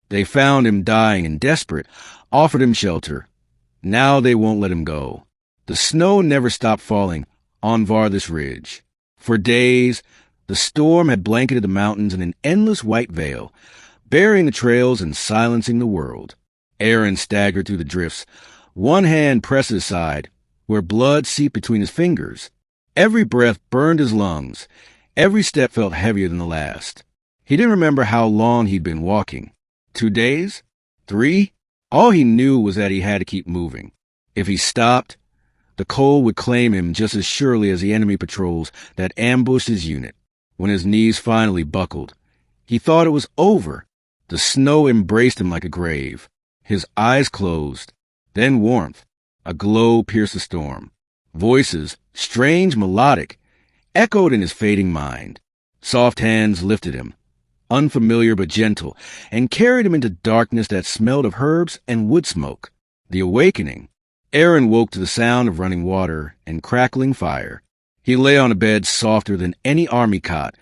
They found him dying and desperate, offered him shelter. Now they won't let him go. The snow never stopped falling on Varthus Ridge. For days, the storm had blanketed the mountains in an endless white veil, burying the trails and silencing the world. Aaron staggered through the drifts, one hand pressed to his side, where blood seeped between his fingers. Every breath burned his lungs. Every step felt heavier than the last. He didn't remember how long he'd been walking. 2 days? 3? All he knew was that he had to keep moving. If he stopped, the cold would claim him just as surely as the enemy patrols that ambushed his unit. When his knees finally buckled, he thought it was over. The snow embraced him like a grave. His eyes closed. Then warmth. A glow pierced the storm. Voices, strange, melodic, echoed in his fading mind. Soft hands lifted him, unfamiliar but gentle, and carried him into darkness that smelled of herbs and wood smoke. The awakening. Aaron woke to the sound of running water and crackling fire. He lay on a bed softer than any army cot,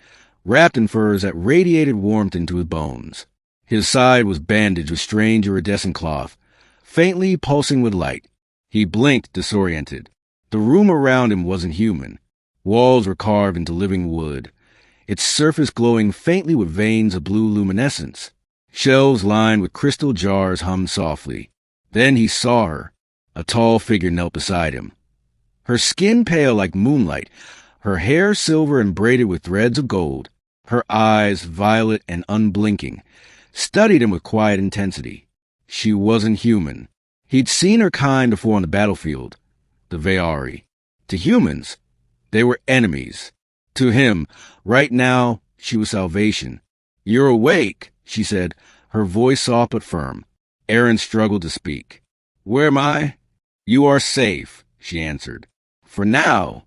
wrapped in furs that radiated warmth into his bones. His side was bandaged with strange iridescent cloth, faintly pulsing with light. He blinked, disoriented. The room around him wasn't human. Walls were carved into living wood, its surface glowing faintly with veins of blue luminescence. Shelves lined with crystal jars hummed softly. Then he saw her. A tall figure knelt beside him. Her skin pale like moonlight, her hair silver and braided with threads of gold, her eyes violet and unblinking, studied him with quiet intensity. She wasn't human. He'd seen her kind before on the battlefield, the Ve'ari. To humans, they were enemies. To him, right now, she was salvation. "You're awake," she said, her voice soft but firm. Aaron struggled to speak. "Where am I?" "You are safe," she answered. "For now."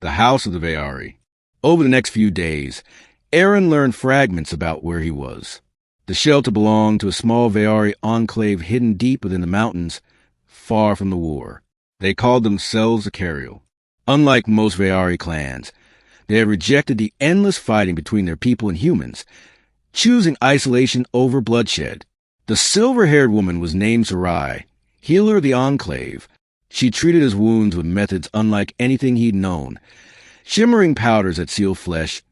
The house of the Ve'ari. Over the next few days, Aaron learned fragments about where he was. The shelter belonged to a small Ve'ari enclave hidden deep within the mountains, far from the war. They called themselves the Cariel. Unlike most Ve'ari clans, they had rejected the endless fighting between their people and humans, choosing isolation over bloodshed. The silver-haired woman was named Sarai, healer of the enclave. She treated his wounds with methods unlike anything he'd known. Shimmering powders that sealed flesh,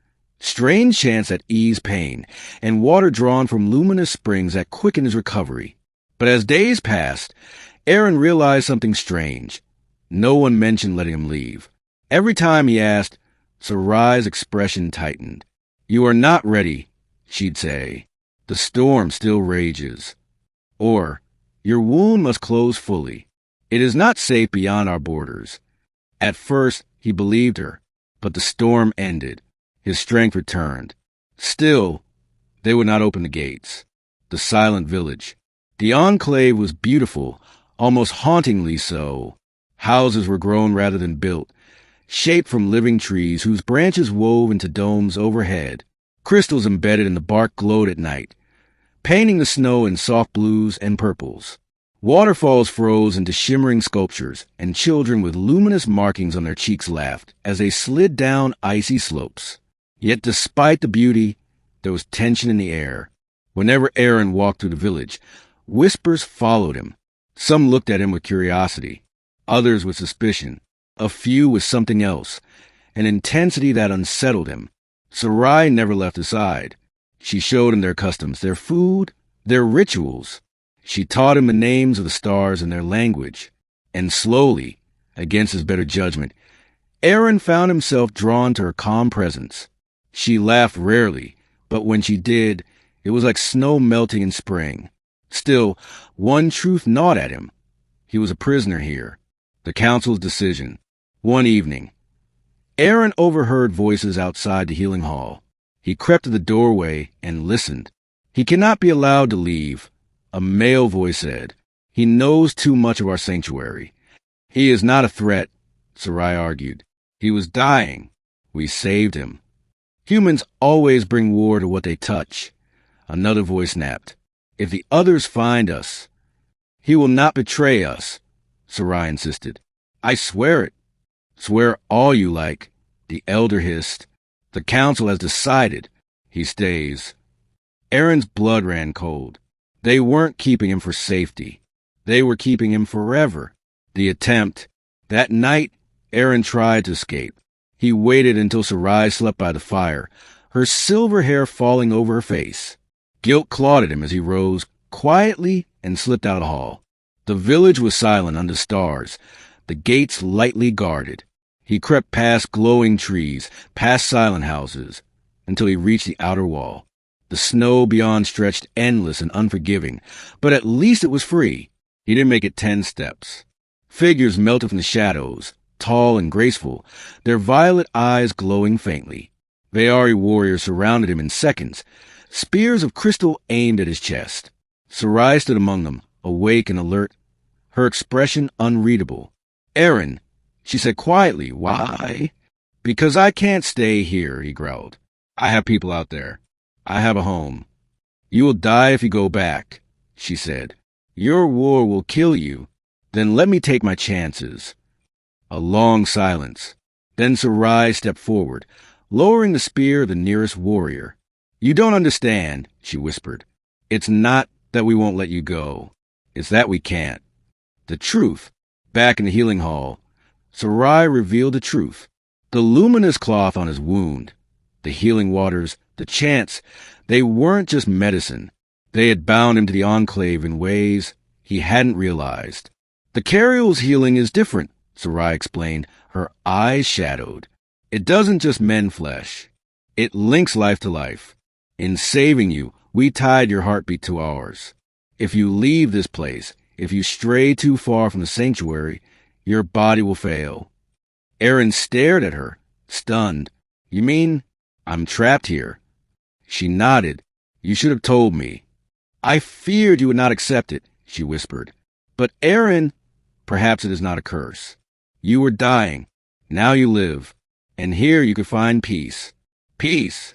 strange chants that eased pain, and water drawn from luminous springs that quickened his recovery. But as days passed, Aaron realized something strange. No one mentioned letting him leave. Every time he asked, Sarai's expression tightened. "You are not ready," she'd say. "The storm still rages." Or, "Your wound must close fully. It is not safe beyond our borders." At first, he believed her, but the storm ended. His strength returned. Still, they would not open the gates. The silent village. The enclave was beautiful, almost hauntingly so. Houses were grown rather than built, shaped from living trees whose branches wove into domes overhead. Crystals embedded in the bark glowed at night, painting the snow in soft blues and purples. Waterfalls froze into shimmering sculptures, and children with luminous markings on their cheeks laughed as they slid down icy slopes. Yet despite the beauty, there was tension in the air. Whenever Aaron walked through the village, whispers followed him. Some looked at him with curiosity, others with suspicion, a few with something else, an intensity that unsettled him. Sarai never left his side. She showed him their customs, their food, their rituals. She taught him the names of the stars and their language. And slowly, against his better judgment, Aaron found himself drawn to her calm presence. She laughed rarely, but when she did, it was like snow melting in spring. Still, one truth gnawed at him. He was a prisoner here. The council's decision. One evening, Aaron overheard voices outside the healing hall. He crept to the doorway and listened. "He cannot be allowed to leave," a male voice said. "He knows too much of our sanctuary." "He is not a threat," Sarai argued. "He was dying. We saved him." "Humans always bring war to what they touch," another voice snapped. "If the others find us." "He will not betray us," Sarai insisted. "I swear it." "Swear all you like," the elder hissed. "The council has decided. He stays." Aaron's blood ran cold. They weren't keeping him for safety. They were keeping him forever. The attempt. That night, Aaron tried to escape. He waited until Sarai slept by the fire, her silver hair falling over her face. Guilt clawed at him as he rose quietly and slipped out of the hall. The village was silent under stars, the gates lightly guarded. He crept past glowing trees, past silent houses, until he reached the outer wall. The snow beyond stretched endless and unforgiving, but at least it was free. He didn't make it 10 steps. Figures melted from the shadows, tall and graceful, their violet eyes glowing faintly. Ve'ari warriors surrounded him in seconds, spears of crystal aimed at his chest. Sarai stood among them, awake and alert, her expression unreadable. "Aaron," she said quietly. "Why?" "Because I can't stay here," he growled. "I have people out there. I have a home." "You will die if you go back," she said. "Your war will kill you. Then let me take my chances." A long silence. Then Sarai stepped forward, lowering the spear of the nearest warrior. "You don't understand," she whispered. "It's not that we won't let you go. It's that we can't." The truth. Back in the healing hall, Sarai revealed the truth. The luminous cloth on his wound, the healing waters, the chants, they weren't just medicine. They had bound him to the enclave in ways he hadn't realized. "The Cariol's healing is different," Sarai explained, her eyes shadowed. "It doesn't just mend flesh. It links life to life. In saving you, we tied your heartbeat to ours. If you leave this place, if you stray too far from the sanctuary, your body will fail." Aaron stared at her, stunned. "You mean I'm trapped here?" She nodded. "You should have told me." "I feared you would not accept it," she whispered. "But Aaron, perhaps it is not a curse. You were dying. Now you live. And here you could find peace." "Peace?"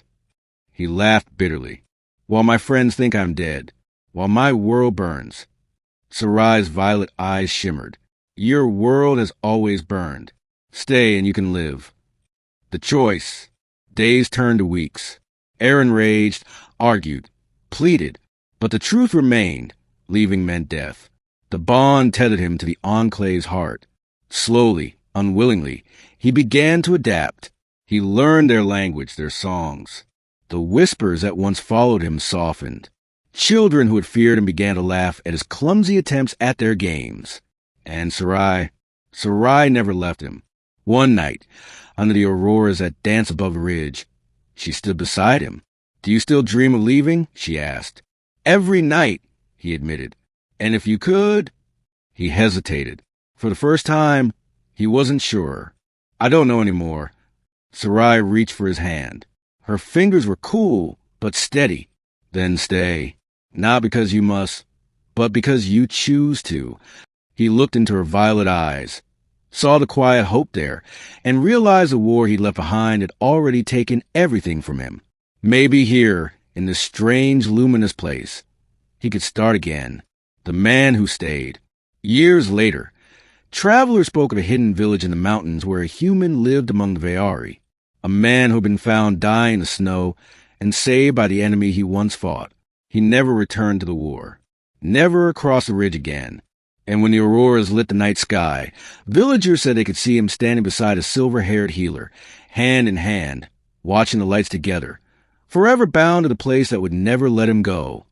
He laughed bitterly. "While my friends think I'm dead. While my world burns." Sarai's violet eyes shimmered. "Your world has always burned. Stay and you can live." The choice. Days turned to weeks. Aaron raged, argued, pleaded, but the truth remained. Leaving meant death. The bond tethered him to the enclave's heart. Slowly, unwillingly, he began to adapt. He learned their language, their songs. The whispers that once followed him softened. Children who had feared him began to laugh at his clumsy attempts at their games. And Sarai never left him. One night, under the auroras that danced above the ridge, she stood beside him. "Do you still dream of leaving?" she asked. "Every night," he admitted. "And if you could—" He hesitated. For the first time, he wasn't sure. "I don't know anymore." Sarai reached for his hand. Her fingers were cool, but steady. "Then stay. Not because you must, but because you choose to." He looked into her violet eyes, saw the quiet hope there, and realized the war he'd left behind had already taken everything from him. Maybe here, in this strange, luminous place, he could start again. The man who stayed. Years later, travelers spoke of a hidden village in the mountains where a human lived among the Ve'ari, a man who had been found dying in the snow and saved by the enemy he once fought. He never returned to the war, never across the ridge again. And when the auroras lit the night sky, villagers said they could see him standing beside a silver-haired healer, hand in hand, watching the lights together, forever bound to the place that would never let him go.